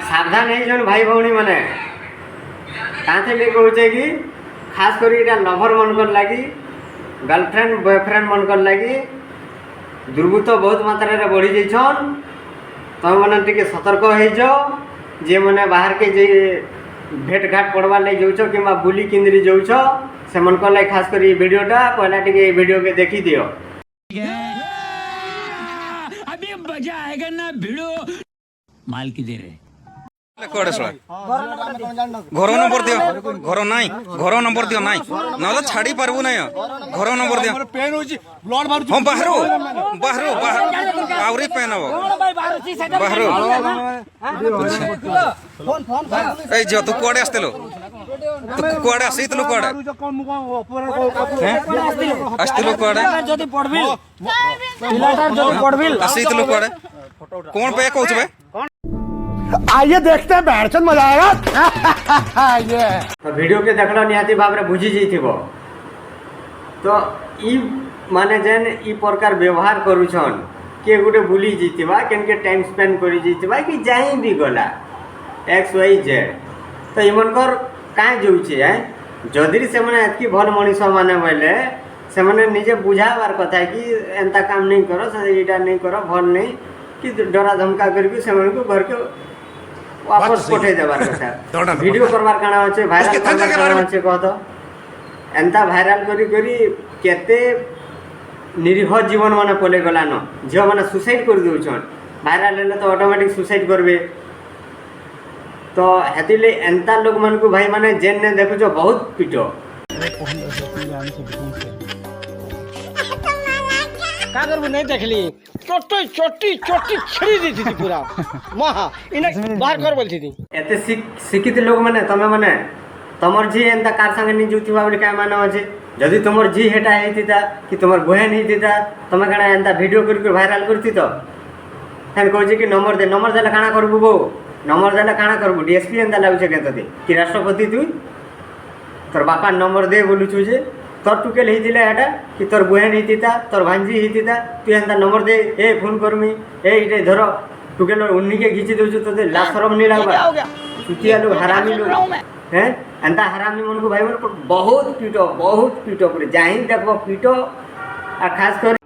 सावधान है भाई भौणी मैंने कहाँ कहचे कि खास कर लभर मनकर लगी गर्लफ्रेंड बॉयफ्रेंड मनकर लगी दुर्बृत्त बहुत मात्रा रे बढ़ी जाइछन तुम मैंने टिके सतर्क हो जाओ जे मैंने बाहर के जे भेट घाट पड़वा लगे जाऊँ कि बुली किंद्री जाऊँ से मन कर खास कर वीडियोटा पहला टिके वीडियो के देखी दियो अभी मजा आएगा ना भिड़ो माल की दे रहे घर नंबर दियो घर नाई घर नंबर दियो नाई ना छाड़ी पारबू ना घर नंबर दियो हाँ बाहर बाहर आहरी पेन हम बाहर झील तू कड़े आसलु तू कड़े आसलु कड़े आसलु कड़े आसलु कड़े कौन पे कौच बे आइए देखते हैं बैठन मजा आएगा ये वीडियो के देखल निहाती भाव में बुझी जाइथिबो तो ई माने जेन ई प्रकार व्यवहार करूछन के गुटे बुली जीतिबा केन के टाइम स्पेंड करी जीतिबा कि जाई भी गला एक्स वाई जेड तो इमनकर काहे जोउछे है जदि से माने एतकी भल मनीष माने बोले से माने निजे बुझावार कथा कि एंता काम नहीं करो से एटा नहीं करो भल नहीं कि डरा धमका करके से माने को घर के वापस पठे देबार कथा वीडियो करबार काना होचे भाइरल करबार काना होचे कह तो एंता भाइरल करी करी केते निरीह जीवन माने पले गला न झियो माने सुसाइड कर देउछन भाइरल हेले तो ऑटोमेटिक सुसाइड करबे तो हेतिले एंता लोग मन को भाई माने जेन ने देखो जो बहुत पिटो का करबो नहीं देखली चोटी चोटी चोटी छड़ी दी थी पूरा महा इने बाहर कर बोलती थी एते शिक्षित लोग माने तमे माने तमर जी एंता कार संगे नि जुथिबा बोली काय माने होचे जदि तमर जी हेटा हेतिता कि तमर बहन हेतिता तमे काना एंता वीडियो करके वायरल करती तो हेन कहजे कि नंबर देले काना करबो गो नंबर देले काना करबो डीएसपी एंता लागुचे केतते कि राष्ट्रपति तू तोर बापा नंबर दे बोलुछु जे तोर टुकेल हेतिले हेटा कि तोर बहन हेतिता तोर भांजी हेतिता तू एंता नंबर दे ए फोन करमी ए इटे धरो टुकेल उन्नी के घिची देउछु तते ला शरम नहीं लागबा चुतिया लोग हरामी लोग हैं एंता हरामी मन को भाई मन को बहुत पीटो पूरे जाहिन देखबो पीटो और खास कर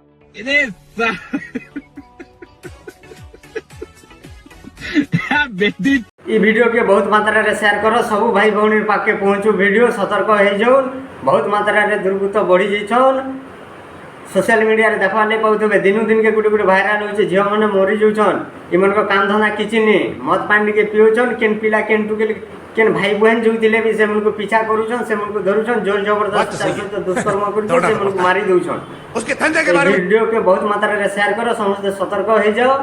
ई वीडियो के बहुत मात्रा रे शेयर करो सब भाई भौणी पाके पहुंचू वीडियो सतर्क हो जाओ बहुत मात्रा रे दुर्बृत्त बढ़ी जाइछन सोशल मीडिया रे देखवा ले पाउथबे दिनु दिन के गुटे गुटे वायरल होचे झियो माने मरि जाउछन इमन को काम धंधा किछि नि मद पानी के पिउछन केन पिला केन टुकेल केन भाई बहन जोतिले भी से मन को पीछा करूछन से मन को धरुछन जोर जबरदस्त तो दुष्कर्म करूछन से मन को मारी दउछन उसके धंधे के बारे में वीडियो के बहुत मात्रा रे शेयर करो समस्त सतर्क हो जाओ।